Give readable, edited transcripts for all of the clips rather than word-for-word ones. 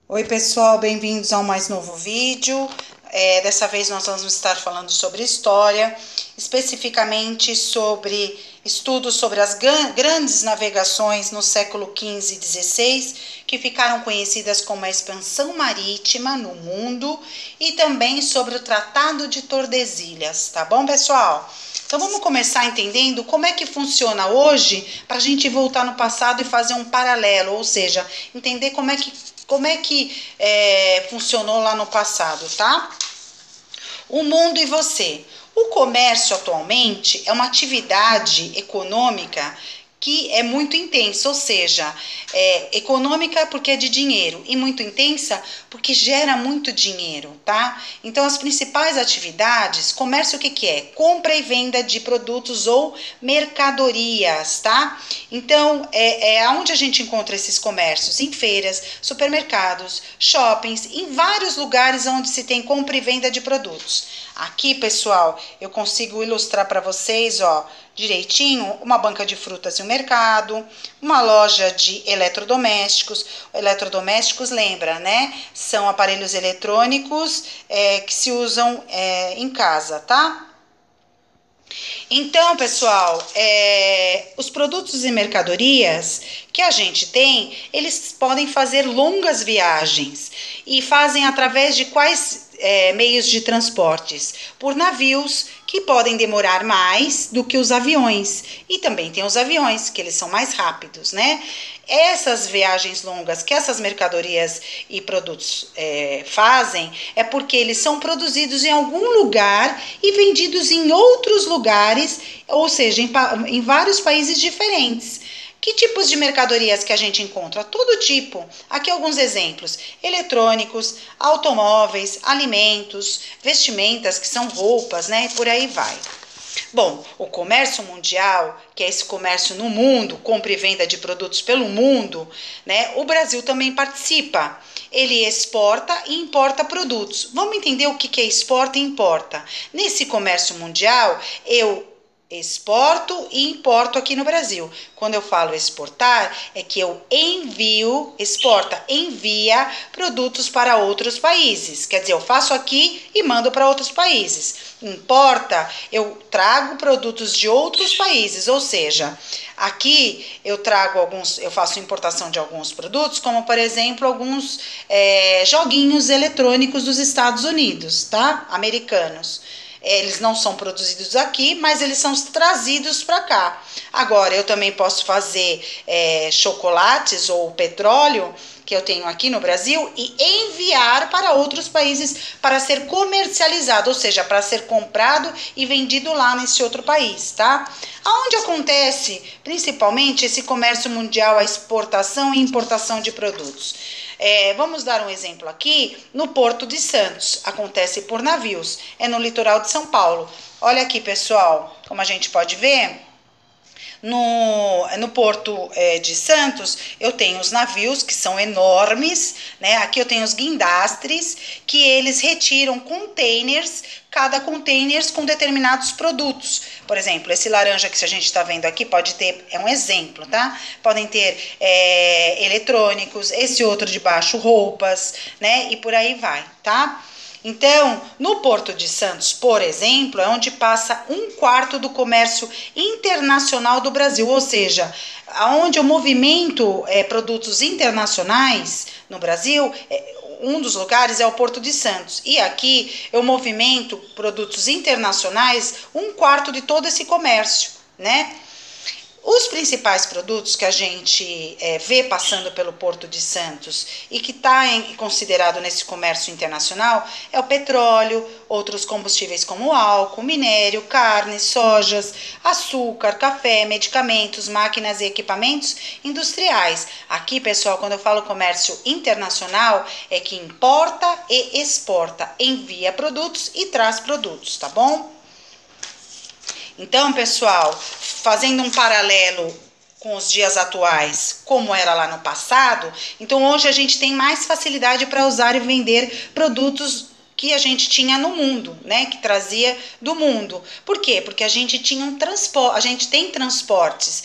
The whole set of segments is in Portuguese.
Oi, pessoal, bem-vindos a um mais novo vídeo. Dessa vez nós vamos estar falando sobre história, especificamente sobre estudos sobre as grandes navegações no século XV e XVI, que ficaram conhecidas como a expansão marítima no mundo, e também sobre o Tratado de Tordesilhas, tá bom, pessoal? Então vamos começar entendendo como é que funciona hoje para a gente voltar no passado e fazer um paralelo, ou seja, entender como é que funcionou lá no passado, tá? O mundo e você. O comércio atualmente é uma atividade econômica que é muito intensa, ou seja, econômica porque é de dinheiro e muito intensa porque gera muito dinheiro, tá? Então, as principais atividades, comércio o que que é? Compra e venda de produtos ou mercadorias, tá? Então, aonde a gente encontra esses comércios? Em feiras, supermercados, shoppings, em vários lugares onde se tem compra e venda de produtos. Aqui, pessoal, eu consigo ilustrar para vocês, ó, direitinho, uma banca de frutas e um mercado, uma loja de eletrodomésticos. Eletrodomésticos, lembra, né? São aparelhos eletrônicos que se usam em casa, tá? Então, pessoal, os produtos e mercadorias que a gente tem, eles podem fazer longas viagens e fazem através de quais meios de transportes? Por navios, que podem demorar mais do que os aviões. E também tem os aviões, que eles são mais rápidos, né? Essas viagens longas que essas mercadorias e produtos fazem é porque eles são produzidos em algum lugar e vendidos em outros lugares, ou seja, em vários países diferentes. Que tipos de mercadorias que a gente encontra? Todo tipo. Aqui alguns exemplos: eletrônicos, automóveis, alimentos, vestimentas, que são roupas, né? E por aí vai. Bom, o comércio mundial, que é esse comércio no mundo, compra e venda de produtos pelo mundo, né? O Brasil também participa. Ele exporta e importa produtos. Vamos entender o que é exporta e importa. Nesse comércio mundial, eu exporto e importo aqui no Brasil. Quando eu falo exportar, é que eu envia produtos para outros países. Quer dizer, eu faço aqui e mando para outros países. Importa, eu trago produtos de outros países, ou seja, aqui eu faço importação de alguns produtos, como por exemplo, alguns joguinhos eletrônicos dos Estados Unidos, tá? Americanos. Eles não são produzidos aqui, mas eles são trazidos para cá. Agora, eu também posso fazer chocolates ou petróleo, que eu tenho aqui no Brasil, e enviar para outros países para ser comercializado, ou seja, para ser comprado e vendido lá nesse outro país, tá? Aonde acontece principalmente esse comércio mundial, a exportação e importação de produtos? Vamos dar um exemplo aqui, no Porto de Santos, acontece por navios, é no litoral de São Paulo. Olha aqui, pessoal, como a gente pode ver, no Porto de Santos, eu tenho os navios que são enormes, né? Aqui eu tenho os guindastres, que eles retiram containers, cada container com determinados produtos. Por exemplo, esse laranja que a gente está vendo aqui pode ter, é um exemplo, tá? Podem ter eletrônicos, esse outro de baixo, roupas, né? E por aí vai, tá? Então, no Porto de Santos, por exemplo, é onde passa um quarto do comércio internacional do Brasil, ou seja, aonde eu movimento produtos internacionais no Brasil, um dos lugares é o Porto de Santos. E aqui eu movimento produtos internacionais, um quarto de todo esse comércio, né? Os principais produtos que a gente vê passando pelo Porto de Santos e que está considerado nesse comércio internacional é o petróleo, outros combustíveis como álcool, minério, carne, sojas, açúcar, café, medicamentos, máquinas e equipamentos industriais. Aqui, pessoal, quando eu falo comércio internacional, é que importa e exporta, envia produtos e traz produtos, tá bom? Então, pessoal, fazendo um paralelo com os dias atuais, como era lá no passado, então hoje a gente tem mais facilidade para usar e vender produtos que a gente tinha no mundo, né, que trazia do mundo. Por quê? Porque a gente tinha a gente tem transportes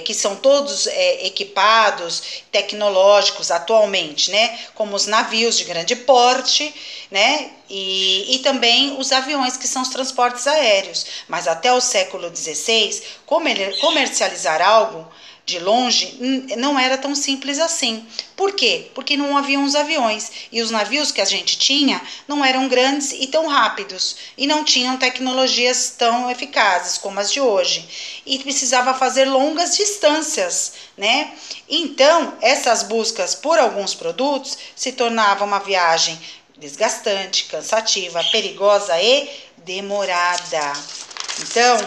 que são todos equipados, tecnológicos atualmente, né, como os navios de grande porte, né, e também os aviões, que são os transportes aéreos. Mas até o século XVI, comercializar algo de longe não era tão simples assim. Por quê? Porque não haviam os aviões, e os navios que a gente tinha não eram grandes e tão rápidos, e não tinham tecnologias tão eficazes como as de hoje, e precisava fazer longas distâncias, né? Então, essas buscas por alguns produtos se tornava uma viagem desgastante, cansativa, perigosa e demorada. Então,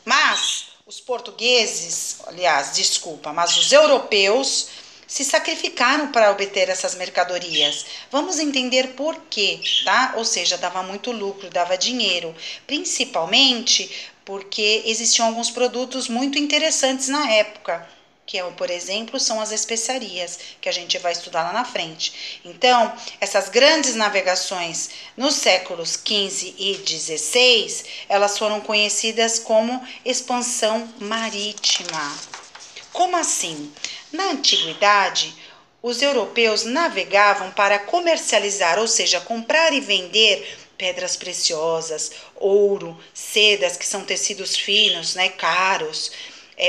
mas os portugueses, aliás, desculpa, mas os europeus se sacrificaram para obter essas mercadorias. Vamos entender por quê, tá? Ou seja, dava muito lucro, dava dinheiro, principalmente porque existiam alguns produtos muito interessantes na época, que, por exemplo, são as especiarias, que a gente vai estudar lá na frente. Então, essas grandes navegações nos séculos XV e XVI, elas foram conhecidas como expansão marítima. Como assim? Na antiguidade, os europeus navegavam para comercializar, ou seja, comprar e vender pedras preciosas, ouro, sedas, que são tecidos finos, né, caros,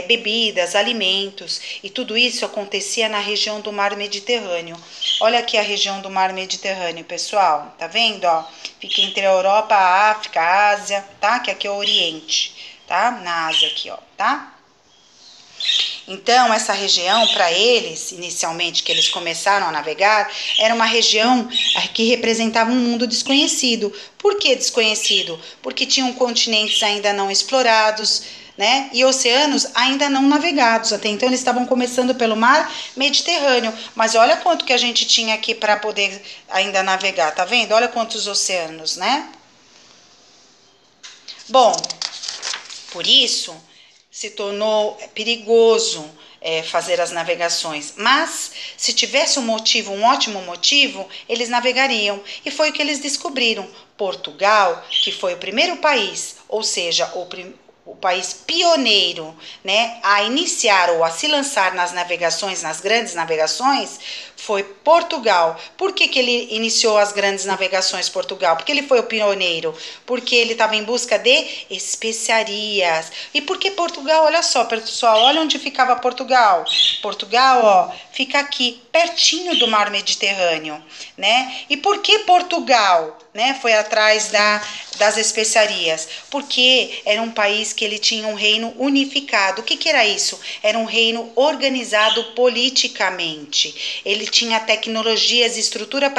bebidas, alimentos, e tudo isso acontecia na região do Mar Mediterrâneo. Olha aqui a região do Mar Mediterrâneo, pessoal, tá vendo? Ó, fica entre a Europa, a África, a Ásia, tá? Que aqui é o Oriente, tá? Na Ásia aqui, ó, tá? Então, essa região, para eles, inicialmente, que eles começaram a navegar, era uma região que representava um mundo desconhecido. Por que desconhecido? Porque tinham continentes ainda não explorados, né? E oceanos ainda não navegados. Até então, eles estavam começando pelo mar Mediterrâneo. Mas olha quanto que a gente tinha aqui para poder ainda navegar, tá vendo? Olha quantos oceanos, né? Bom, por isso se tornou perigoso fazer as navegações, mas se tivesse um motivo, um ótimo motivo, eles navegariam, e foi o que eles descobriram. Portugal, que foi o primeiro país, ou seja, o país pioneiro, né, a iniciar ou a se lançar nas navegações, nas grandes navegações, foi Portugal. Por que ele iniciou as grandes navegações, Portugal? Porque ele foi o pioneiro, porque ele estava em busca de especiarias. E por que Portugal? Olha só, pessoal, olha onde ficava Portugal. Portugal, ó, fica aqui, pertinho do Mar Mediterrâneo, né? E por que Portugal, né, foi atrás das especiarias? Porque era um país que ele tinha um reino unificado. O que era isso? Era um reino organizado politicamente. Ele tinha tecnologias e estruturas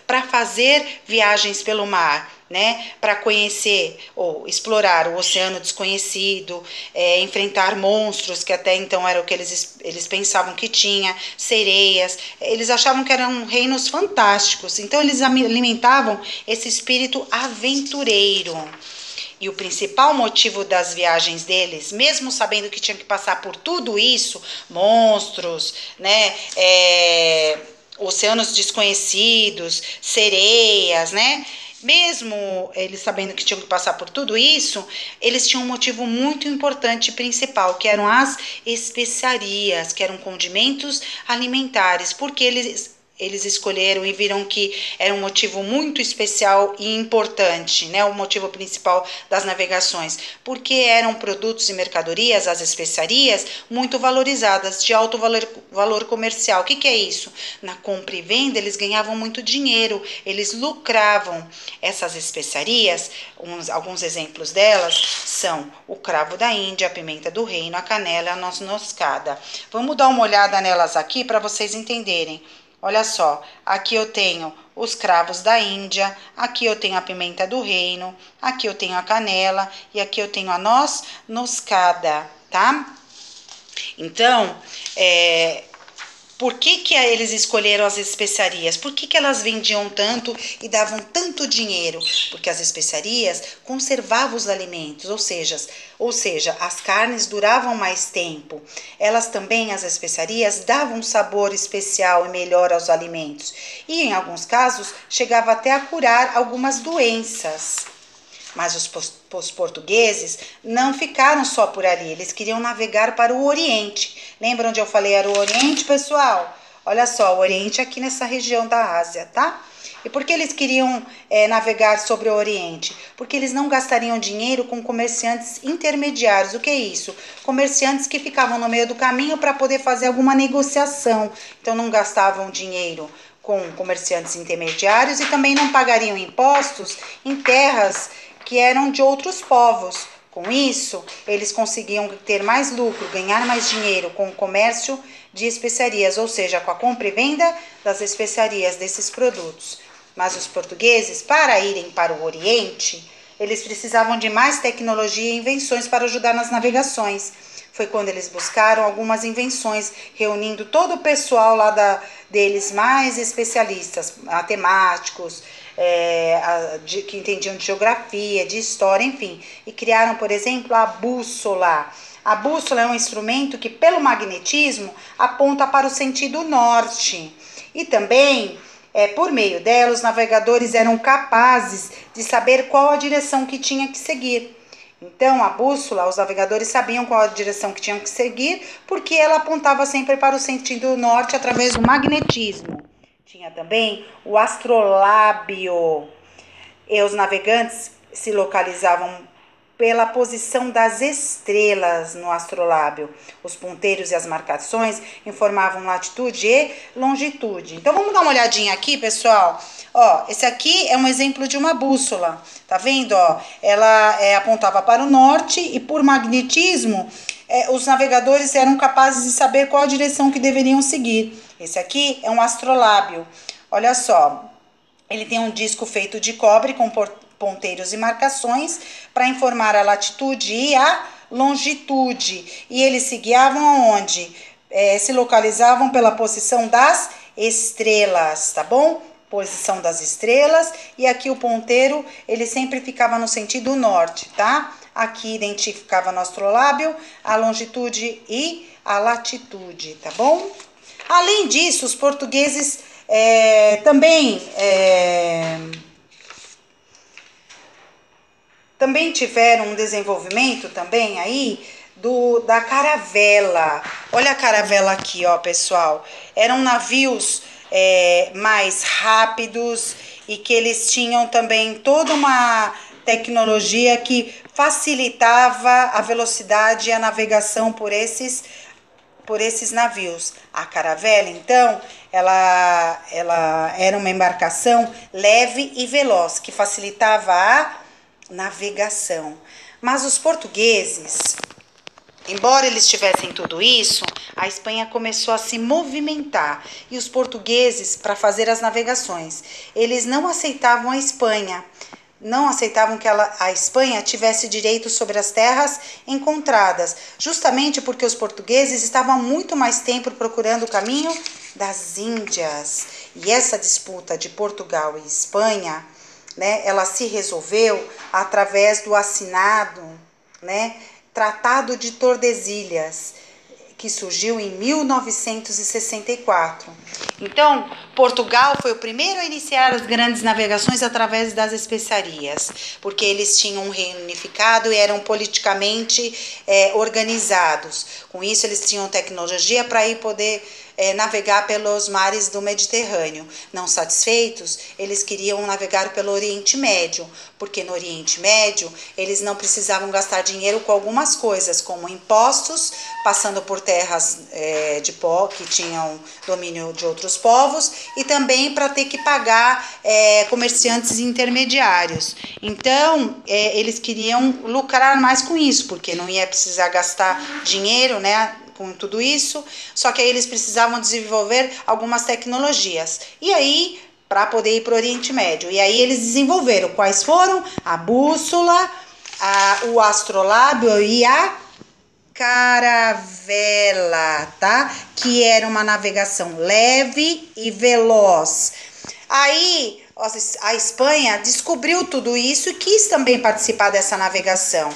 para fazer viagens pelo mar, né, para conhecer ou explorar o oceano desconhecido, enfrentar monstros que até então era o que eles pensavam que tinha, sereias. Eles achavam que eram reinos fantásticos, então eles alimentavam esse espírito aventureiro. E o principal motivo das viagens deles, mesmo sabendo que tinham que passar por tudo isso, monstros, né, oceanos desconhecidos, sereias, né, mesmo eles sabendo que tinham que passar por tudo isso, eles tinham um motivo muito importante e principal, que eram as especiarias, que eram condimentos alimentares, porque eles escolheram e viram que era um motivo muito especial e importante, né? O motivo principal das navegações, porque eram produtos e mercadorias, as especiarias, muito valorizadas, de alto valor comercial. O que é isso? Na compra e venda, eles ganhavam muito dinheiro, eles lucravam. Essas especiarias, alguns exemplos delas são o cravo da Índia, a pimenta do reino, a canela, a noz moscada. Vamos dar uma olhada nelas aqui para vocês entenderem. Olha só, aqui eu tenho os cravos da Índia, aqui eu tenho a pimenta do reino, aqui eu tenho a canela e aqui eu tenho a noz moscada, tá? Então, Por que eles escolheram as especiarias? Por que elas vendiam tanto e davam tanto dinheiro? Porque as especiarias conservavam os alimentos, ou seja, as carnes duravam mais tempo. Elas também, as especiarias, davam um sabor especial e melhor aos alimentos. E, em alguns casos, chegava até a curar algumas doenças. Mas os portugueses não ficaram só por ali, eles queriam navegar para o Oriente. Lembra onde eu falei era o Oriente, pessoal? Olha só, o Oriente é aqui nessa região da Ásia, tá? E por que eles queriam navegar sobre o Oriente? Porque eles não gastariam dinheiro com comerciantes intermediários. O que é isso? Comerciantes que ficavam no meio do caminho para poder fazer alguma negociação. Então não gastavam dinheiro com comerciantes intermediários e também não pagariam impostos em terras que eram de outros povos. Com isso, eles conseguiam ter mais lucro, ganhar mais dinheiro com o comércio de especiarias, ou seja, com a compra e venda das especiarias desses produtos. Mas os portugueses, para irem para o Oriente, eles precisavam de mais tecnologia e invenções para ajudar nas navegações. Foi quando eles buscaram algumas invenções, reunindo todo o pessoal lá deles, mais especialistas, matemáticos, que entendiam de geografia, de história, enfim. E criaram, por exemplo, a bússola. A bússola é um instrumento que, pelo magnetismo, aponta para o sentido norte. E também, por meio dela, os navegadores eram capazes de saber qual a direção que tinha que seguir. Então, a bússola, os navegadores sabiam qual a direção que tinham que seguir, porque ela apontava sempre para o sentido norte através do magnetismo. Tinha também o astrolábio. E os navegantes se localizavam pela posição das estrelas no astrolábio. Os ponteiros e as marcações informavam latitude e longitude. Então, vamos dar uma olhadinha aqui, pessoal. Ó, esse aqui é um exemplo de uma bússola. Tá vendo? Ó, ela apontava para o norte e, por magnetismo, os navegadores eram capazes de saber qual a direção que deveriam seguir. Esse aqui é um astrolábio. Olha só, ele tem um disco feito de cobre com ponteiros e marcações para informar a latitude e a longitude. E eles se guiavam aonde? Se localizavam pela posição das estrelas, tá bom? Posição das estrelas. E aqui o ponteiro, ele sempre ficava no sentido norte, tá? Aqui identificava no astrolábio a longitude e a latitude, tá bom? Além disso, os portugueses também tiveram um desenvolvimento também aí da caravela. Olha a caravela aqui, ó, pessoal. Eram navios mais rápidos e que eles tinham também toda uma tecnologia que facilitava a velocidade e a navegação por esses navios. A caravela, então, ela era uma embarcação leve e veloz, que facilitava a navegação. Mas os portugueses, embora eles tivessem tudo isso, a Espanha começou a se movimentar. E os portugueses, para fazer as navegações, eles não aceitavam a Espanha. Não aceitavam que a Espanha tivesse direito sobre as terras encontradas, justamente porque os portugueses estavam muito mais tempo procurando o caminho das Índias. E essa disputa de Portugal e Espanha, né, ela se resolveu através do assinado, né, Tratado de Tordesilhas, que surgiu em 1964. Então, Portugal foi o primeiro a iniciar as grandes navegações através das especiarias, porque eles tinham um reino unificado e eram politicamente organizados. Com isso, eles tinham tecnologia para ir poder navegar pelos mares do Mediterrâneo. Não satisfeitos, eles queriam navegar pelo Oriente Médio, porque no Oriente Médio eles não precisavam gastar dinheiro com algumas coisas, como impostos, passando por terras de pó que tinham domínio de outros povos, e também para ter que pagar comerciantes intermediários. Então, eles queriam lucrar mais com isso, porque não ia precisar gastar dinheiro, né, com tudo isso, só que aí eles precisavam desenvolver algumas tecnologias. E aí, para poder ir para o Oriente Médio. E aí eles desenvolveram quais foram? A bússola, o astrolábio e a caravela, tá? Que era uma navegação leve e veloz. Aí a Espanha descobriu tudo isso e quis também participar dessa navegação,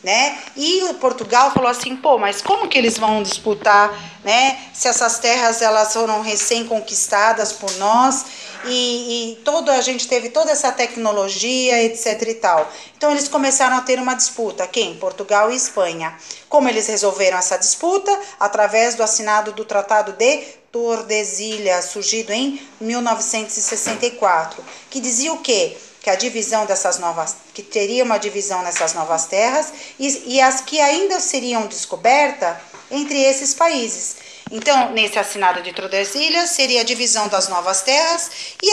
né? E o Portugal falou assim, pô, mas como que eles vão disputar, né? Se essas terras elas foram recém-conquistadas por nós e a gente teve toda essa tecnologia, etc e tal. Então eles começaram a ter uma disputa, quem? Portugal e Espanha. Como eles resolveram essa disputa? Através do assinado do Tratado de Tordesilhas, surgido em 1964, que dizia o quê? Que a divisão dessas novas, que teria uma divisão nessas novas terras e as que ainda seriam descobertas entre esses países. Então, nesse assinado de Tordesilhas, seria a divisão das novas terras e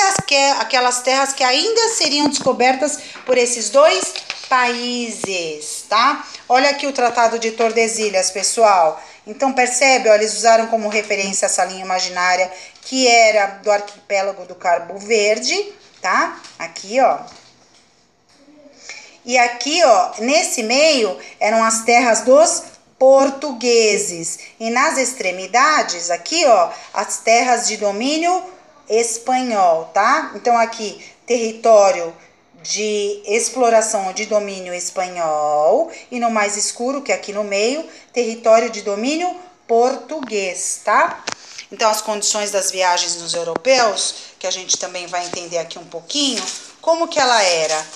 aquelas terras que ainda seriam descobertas por esses dois países, tá? Olha aqui o Tratado de Tordesilhas, pessoal. Então, percebe, ó, eles usaram como referência essa linha imaginária que era do arquipélago do Cabo Verde, tá? Aqui, ó. E aqui, ó, nesse meio eram as terras dos portugueses. E nas extremidades, aqui, ó, as terras de domínio espanhol, tá? Então, aqui, território de exploração ou de domínio espanhol. E no mais escuro, que é aqui no meio, território de domínio português, tá? Então, as condições das viagens dos europeus, que a gente também vai entender aqui um pouquinho, como que ela era?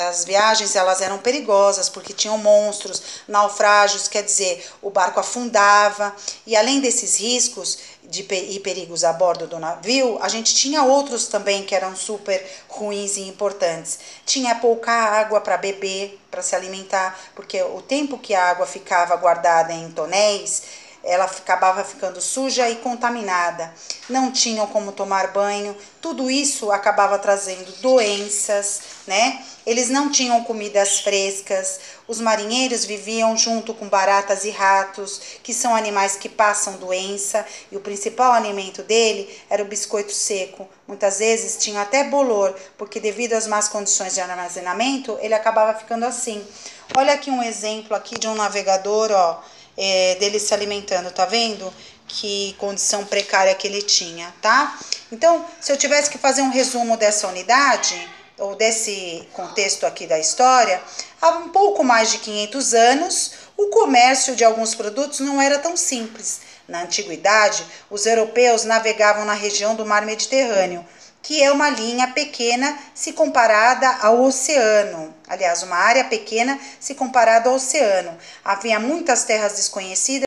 As viagens elas eram perigosas, porque tinham monstros, naufrágios, quer dizer, o barco afundava, e além desses riscos e perigos a bordo do navio, a gente tinha outros também que eram super ruins e importantes. Tinha pouca água para beber, para se alimentar, porque o tempo que a água ficava guardada em tonéis, ela acabava ficando suja e contaminada. Não tinham como tomar banho. Tudo isso acabava trazendo doenças, né? Eles não tinham comidas frescas. Os marinheiros viviam junto com baratas e ratos, que são animais que passam doença, e o principal alimento dele era o biscoito seco. Muitas vezes tinha até bolor, porque devido às más condições de armazenamento, ele acabava ficando assim. Olha aqui um exemplo aqui de um navegador, ó, dele se alimentando, tá vendo? Que condição precária que ele tinha, tá? Então, se eu tivesse que fazer um resumo dessa unidade, ou desse contexto aqui da história, há um pouco mais de 500 anos, o comércio de alguns produtos não era tão simples. Na antiguidade, os europeus navegavam na região do mar Mediterrâneo, que é uma linha pequena se comparada ao oceano. Aliás, uma área pequena se comparada ao oceano. Havia muitas terras desconhecidas